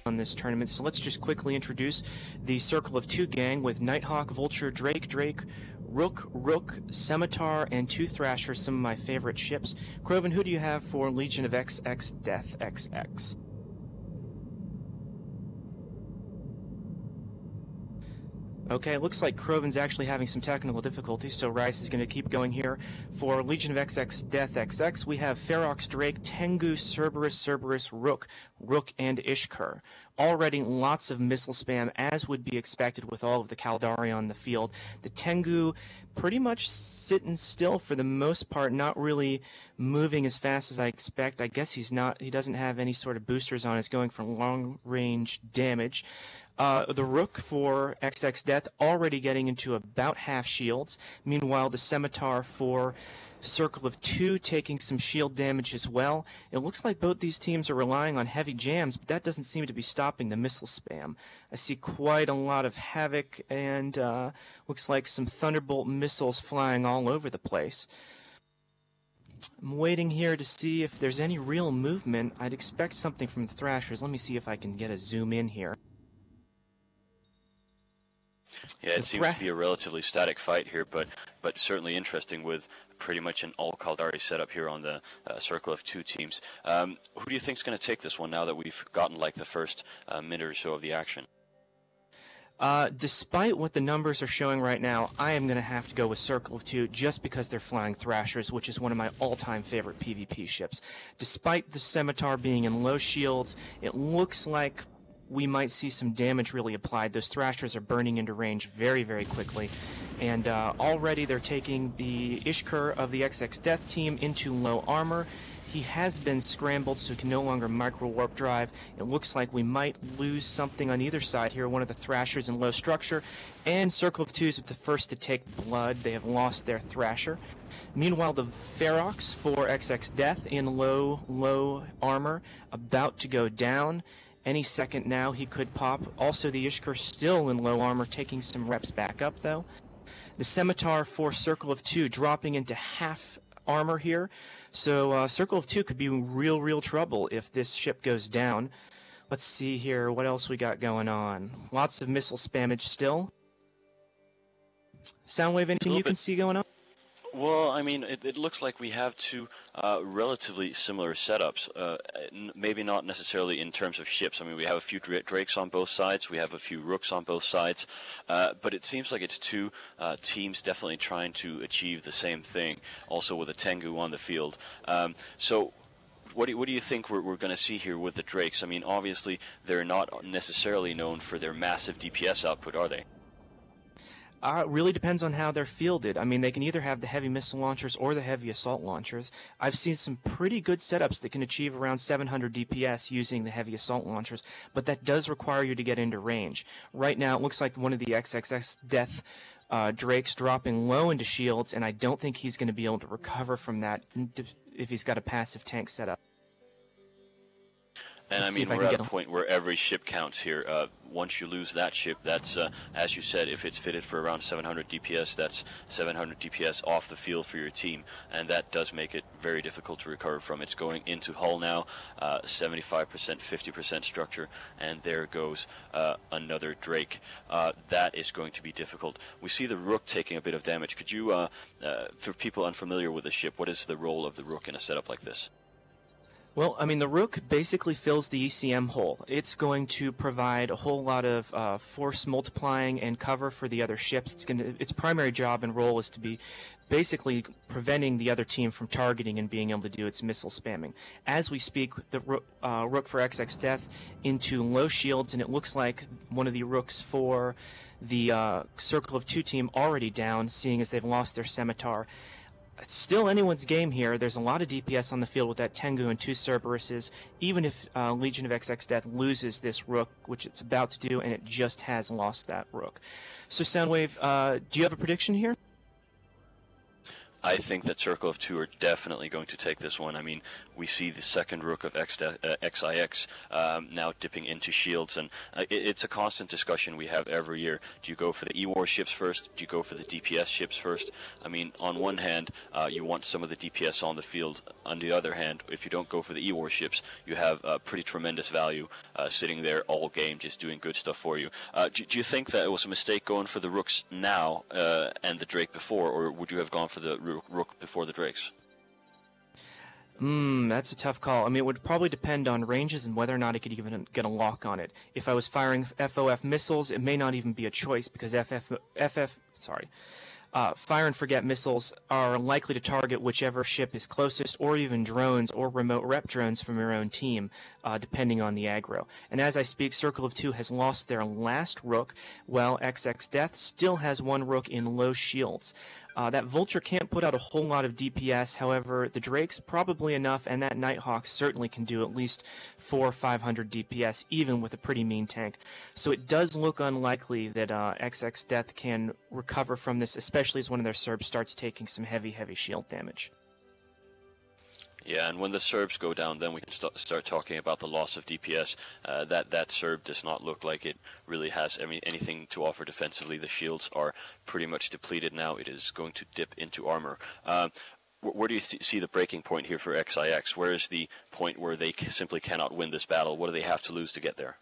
on this tournament, so let's just quickly introduce the Circle of Two gang with Nighthawk, Vulture, Drake, Rook, Scimitar, and two Thrashers, some of my favorite ships. Croven, who do you have for Legion of xXDEATHXx? Okay, it looks like Croven's actually having some technical difficulties, so Rice is going to keep going here. For Legion of xXDEATHXx, we have Ferox, Drake, Tengu, Cerberus, Rook, and Ishkur. Already lots of missile spam, as would be expected with all of the Caldari on the field. The Tengu pretty much sitting still for the most part, not really moving as fast as I expect. I guess he doesn't have any sort of boosters on. It's going for long-range damage. The Rook for xXDeath already getting into about half shields. Meanwhile, the Scimitar for Circle of Two taking some shield damage as well. It looks like both these teams are relying on heavy jams, but that doesn't seem to be stopping the missile spam. I see quite a lot of havoc and looks like some Thunderbolt missiles flying all over the place. I'm waiting here to see if there's any real movement. I'd expect something from the Thrashers. Let me see if I can get a zoom in here. Yeah, it seems to be a relatively static fight here, but certainly interesting with pretty much an all Caldari setup here on the Circle of Two teams. Who do you think is going to take this one now that we've gotten like the first minute or so of the action? Despite what the numbers are showing right now, I am going to have to go with Circle of Two just because they're flying Thrashers, which is one of my all-time favorite PvP ships. Despite the Scimitar being in low shields, it looks like we might see some damage really applied. Those Thrashers are burning into range very, very quickly. And already they're taking the Ishkur of the xXDeath team into low armor. He has been scrambled, so he can no longer micro-warp drive. It looks like we might lose something on either side here. One of the Thrashers in low structure. And Circle of Twos are the first to take blood. They have lost their Thrasher. Meanwhile, the Ferox for xXDeath in low armor, about to go down. Any second now he could pop. Also the Ishkur still in low armor, taking some reps back up though. The Scimitar for Circle of Two dropping into half armor here. So Circle of Two could be in real trouble if this ship goes down. Let's see here what else we got going on. Lots of missile spammage still. Soundwave, anything you can see going on? Well, I mean, it looks like we have two relatively similar setups. Maybe not necessarily in terms of ships. I mean, we have a few Drakes on both sides. We have a few Rooks on both sides. But it seems like it's two teams definitely trying to achieve the same thing, also with a Tengu on the field. So what do you think we're going to see here with the Drakes? I mean, obviously, they're not necessarily known for their massive DPS output, are they? It really depends on how they're fielded. I mean, they can either have the heavy missile launchers or the heavy assault launchers. I've seen some pretty good setups that can achieve around 700 DPS using the heavy assault launchers, but that does require you to get into range. Right now, it looks like one of the xXDeath Drakes dropping low into shields, and I don't think he's going to be able to recover from that if he's got a passive tank setup. And I mean, we're at a point where every ship counts here. Once you lose that ship, that's, as you said, if it's fitted for around 700 DPS, that's 700 DPS off the field for your team. And that does make it very difficult to recover from. It's going into hull now, 75%, 50% structure, and there goes another Drake. That is going to be difficult. We see the Rook taking a bit of damage. Could you, for people unfamiliar with the ship, what is the role of the Rook in a setup like this? Well, I mean, the Rook basically fills the ECM hole. It's going to provide a whole lot of force multiplying and cover for the other ships. Its primary job and role is to be basically preventing the other team from targeting and being able to do its missile spamming. As we speak, the Rook for xXDeath into low shields, and it looks like one of the Rooks for the Circle of Two team already down, seeing as they've lost their Scimitar. It's still anyone's game here. There's a lot of DPS on the field with that Tengu and two Cerberuses, even if Legion of xXDeath loses this Rook, which it's about to do, and it just has lost that Rook. So, Soundwave, do you have a prediction here? I think that Circle of Two are definitely going to take this one. I mean, we see the second rook of xixx now dipping into shields, and it's a constant discussion we have every year. Do you go for the E-War ships first? Do you go for the DPS ships first? I mean, on one hand, you want some of the DPS on the field. On the other hand, if you don't go for the E-War ships, you have pretty tremendous value sitting there all game, just doing good stuff for you. Do you think that it was a mistake going for the rooks now and the Drake before, or would you have gone for the rook before the Drakes? That's a tough call. I mean, it would probably depend on ranges and whether or not I could even get a lock on it. If I was firing FOF missiles, it may not even be a choice because fire and forget missiles are likely to target whichever ship is closest, or even drones or remote rep drones from your own team, depending on the aggro. And as I speak, Circle of Two has lost their last rook, while xXDEATH still has one rook in low shields. That Vulture can't put out a whole lot of DPS, however, the Drake's probably enough, and that Nighthawk certainly can do at least 400 or 500 DPS, even with a pretty mean tank. So it does look unlikely that xXDEATH can recover from this, especially as one of their Serbs starts taking some heavy shield damage. Yeah, and when the Serbs go down, then we can start talking about the loss of DPS. That Serb does not look like it really has anything to offer defensively. The shields are pretty much depleted now. It is going to dip into armor. Where do you see the breaking point here for xixx? Where is the point where they simply cannot win this battle? What do they have to lose to get there?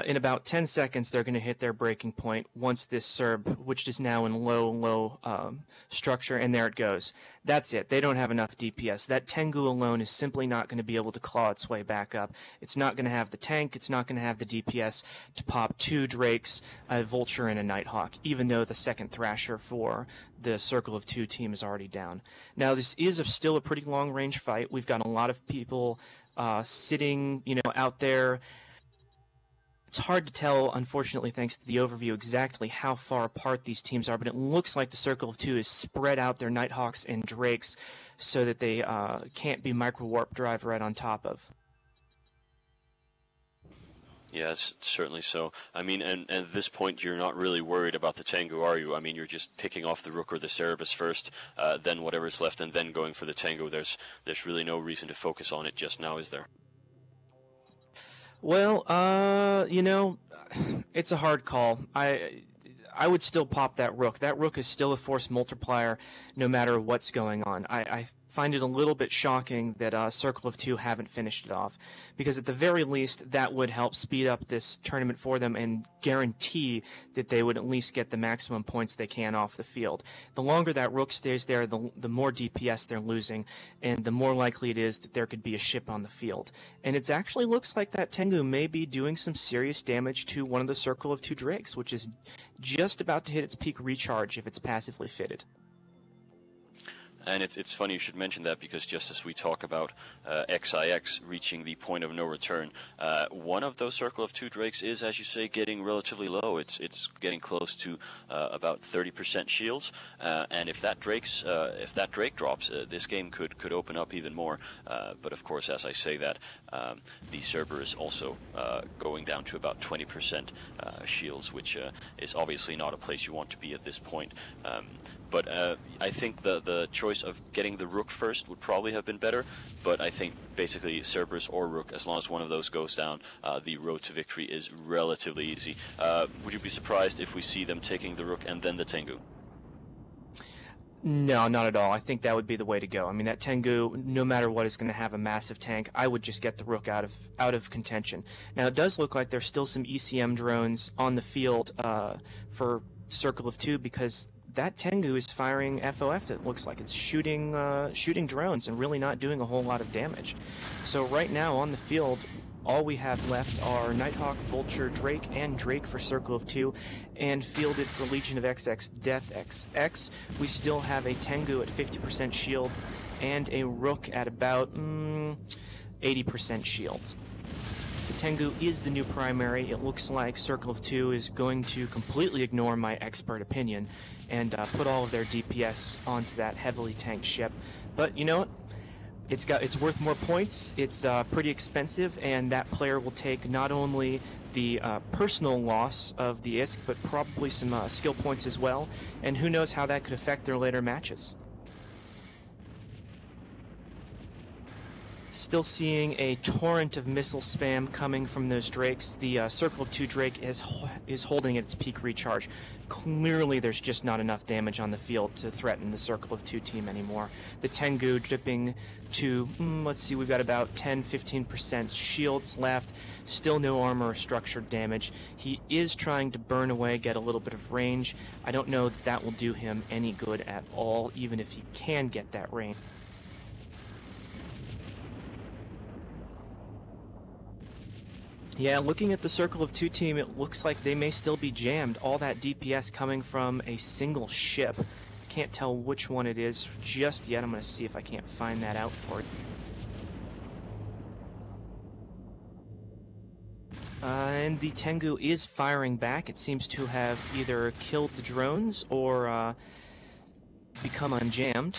In about 10 seconds, they're going to hit their breaking point once this Serb, which is now in low structure, and there it goes. That's it. They don't have enough DPS. That Tengu alone is simply not going to be able to claw its way back up. It's not going to have the tank. It's not going to have the DPS to pop 2 Drakes, a Vulture, and a Nighthawk, even though the second Thrasher for the Circle of Two team is already down. Now, this is still a pretty long-range fight. We've got a lot of people sitting, out there. It's hard to tell, unfortunately, thanks to the overview, exactly how far apart these teams are, but it looks like the Circle of Two has spread out their Nighthawks and Drakes so that they can't be micro-warp drive right on top of. Yes, certainly so. I mean, and at this point, you're not really worried about the Tengu, are you? I mean, you're just picking off the Rook or the Cerberus first, then whatever's left, and then going for the Tengu. There's really no reason to focus on it just now, is there? Well, it's a hard call. I would still pop that Rook. That Rook is still a force multiplier no matter what's going on. I find it a little bit shocking that Circle of Two haven't finished it off, because at the very least that would help speed up this tournament for them and guarantee that they would at least get the maximum points they can off the field. The longer that Rook stays there, the more DPS they're losing, and the more likely it is that there could be a ship on the field. And it actually looks like that Tengu may be doing some serious damage to one of the Circle of Two Drakes, which is just about to hit its peak recharge if it's passively fitted. And it's funny you should mention that, because just as we talk about xixx reaching the point of no return, one of those Circle of Two Drakes is, as you say, getting relatively low. It's getting close to about 30% shields, and if that Drake drops, this game could open up even more. But of course, as I say that, the Cerber is also going down to about 20% shields, which is obviously not a place you want to be at this point. But I think the choice of getting the Rook first would probably have been better, but I think basically Cerberus or Rook, as long as one of those goes down, the road to victory is relatively easy. Would you be surprised if we see them taking the Rook and then the Tengu? No, not at all. I think that would be the way to go. I mean, that Tengu, no matter what, is going to have a massive tank. I would just get the Rook out of contention. Now, it does look like there's still some ECM drones on the field for Circle of Two, because that Tengu is firing FOF. It looks like it's shooting drones and really not doing a whole lot of damage. So right now on the field, all we have left are Nighthawk, Vulture, Drake, and Drake for Circle of Two, and fielded for Legion of xXDEATHXx. We still have a Tengu at 50% shields and a Rook at about 80% shields. The Tengu is the new primary. It looks like Circle of Two is going to completely ignore my expert opinion and put all of their DPS onto that heavily tanked ship. But you know what? It's worth more points. It's pretty expensive, and that player will take not only the personal loss of the ISK, but probably some skill points as well. And who knows how that could affect their later matches. Still seeing a torrent of missile spam coming from those Drakes. The Circle of Two Drake is holding at its peak recharge. Clearly there's just not enough damage on the field to threaten the Circle of Two team anymore. The Tengu dipping to, let's see, we've got about 10-15% shields left. Still no armor or structured damage. He is trying to burn away, get a little bit of range. I don't know that that will do him any good at all, even if he can get that range. Yeah, looking at the Circle of Two team, it looks like they may still be jammed. All that DPS coming from a single ship. Can't tell which one it is just yet. I'm going to see if I can't find that out for you. And the Tengu is firing back. It seems to have either killed the drones or become unjammed.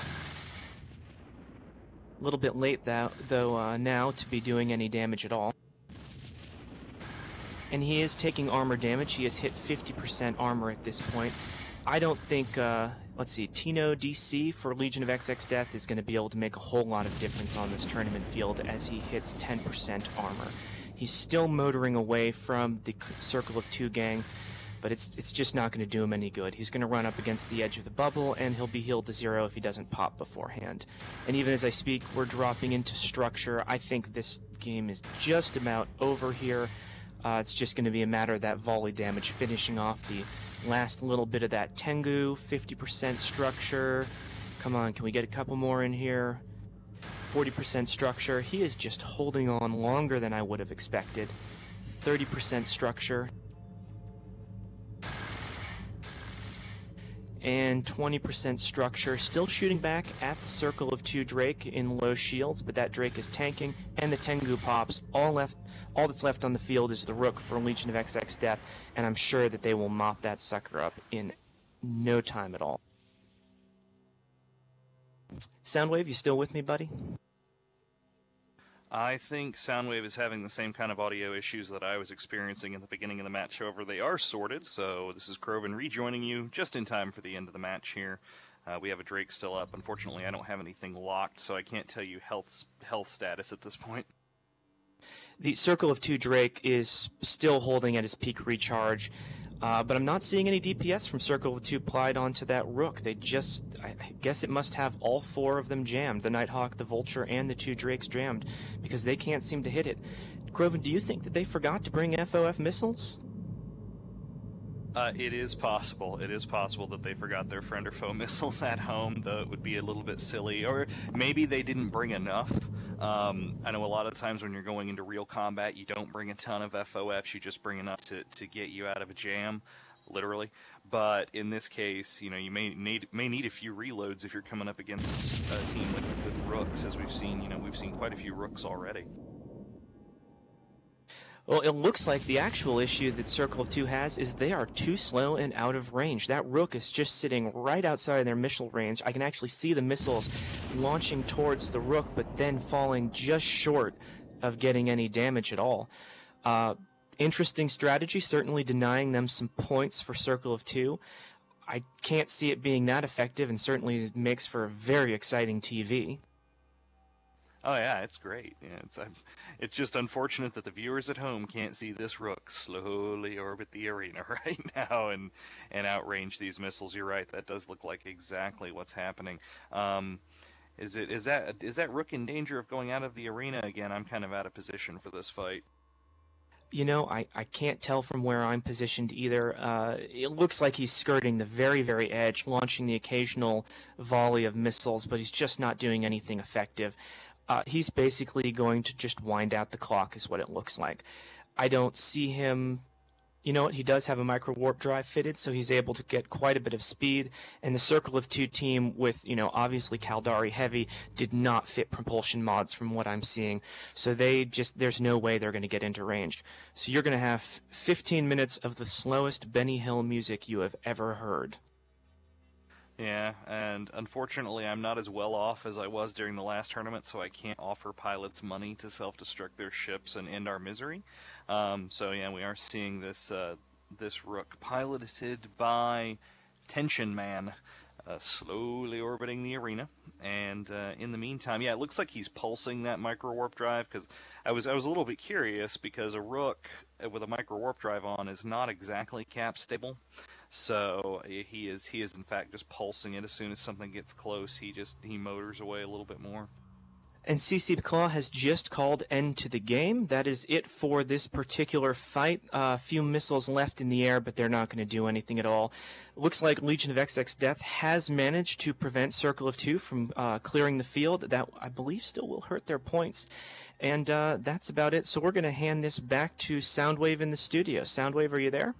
A little bit late, though, now to be doing any damage at all. And he is taking armor damage. He has hit 50% armor at this point. I don't think, let's see, Tino DC for Legion of XXDeath is going to be able to make a whole lot of difference on this tournament field as he hits 10% armor. He's still motoring away from the Circle of Two gang, but it's just not going to do him any good. He's going to run up against the edge of the bubble, and he'll be healed to 0 if he doesn't pop beforehand. And even as I speak, we're dropping into structure. I think this game is just about over here. It's just going to be a matter of that volley damage finishing off the last little bit of that Tengu. 50% structure. Come on, can we get a couple more in here? 40% structure. He is just holding on longer than I would have expected. 30% structure. And 20% structure. Still shooting back at the Circle of Two Drake in low shields, but that Drake is tanking, and the Tengu pops. All that's left on the field is the Rook for Legion of XXDeath, and I'm sure that they will mop that sucker up in no time at all. Soundwave, you still with me, buddy? I think Soundwave is having the same kind of audio issues that I was experiencing at the beginning of the match. However, they are sorted, so this is Croven rejoining you just in time for the end of the match here. We have a Drake still up. Unfortunately, I don't have anything locked, so I can't tell you health status at this point. The Circle of Two Drake is still holding at his peak recharge, but I'm not seeing any DPS from Circle of Two applied onto that Rook. They just, I guess it must have all 4 of them jammed, the Nighthawk, the Vulture, and the 2 Drakes jammed, because they can't seem to hit it. Groven, do you think that they forgot to bring FOF missiles? It is possible. It is possible that they forgot their friend or foe missiles at home, though it would be a little bit silly. Or maybe they didn't bring enough. I know a lot of times when you're going into real combat, you don't bring a ton of FOFs. You just bring enough to get you out of a jam, literally. But in this case, you know, you may need a few reloads if you're coming up against a team with Rooks, as we've seen. You know, we've seen quite a few Rooks already. Well, it looks like the actual issue that Circle of Two has is they are too slow and out of range. That Rook is just sitting right outside of their missile range. I can actually see the missiles launching towards the Rook, but then falling just short of getting any damage at all. Interesting strategy, certainly denying them some points for Circle of Two. I can't see it being that effective, and certainly it makes for a very exciting TV. Oh yeah, it's great. Yeah, it's just unfortunate that the viewers at home can't see this Rook slowly orbit the arena right now and outrange these missiles. You're right, that does look like exactly what's happening. Is that Rook in danger of going out of the arena again? I'm kind of out of position for this fight. You know, I can't tell from where I'm positioned either. It looks like he's skirting the very, very edge, launching the occasional volley of missiles, but he's just not doing anything effective. He's basically going to just wind out the clock is what it looks like. I don't see him... You know what? He does have a micro warp drive fitted, so he's able to get quite a bit of speed. And the Circle of Two team with, you know, obviously Caldari heavy did not fit propulsion mods from what I'm seeing. So there's no way they're going to get into range. So you're going to have 15 minutes of the slowest Benny Hill music you have ever heard. Yeah, and unfortunately, I'm not as well off as I was during the last tournament, so I can't offer pilots money to self-destruct their ships and end our misery. So yeah, we are seeing this Rook piloted by Tension Man, slowly orbiting the arena. And in the meantime, yeah, it looks like he's pulsing that micro warp drive, because I was a little bit curious, because a Rook with a micro warp drive on is not exactly cap stable. So he is in fact just pulsing it. As soon as something gets close, he motors away a little bit more. And CC Claw has just called end to the game. That is it for this particular fight. A few missiles left in the air, but they're not going to do anything at all. Looks like Legion of XX Death has managed to prevent Circle of Two from clearing the field. That, I believe, still will hurt their points. And that's about it. So we're going to hand this back to Soundwave in the studio. Soundwave, are you there?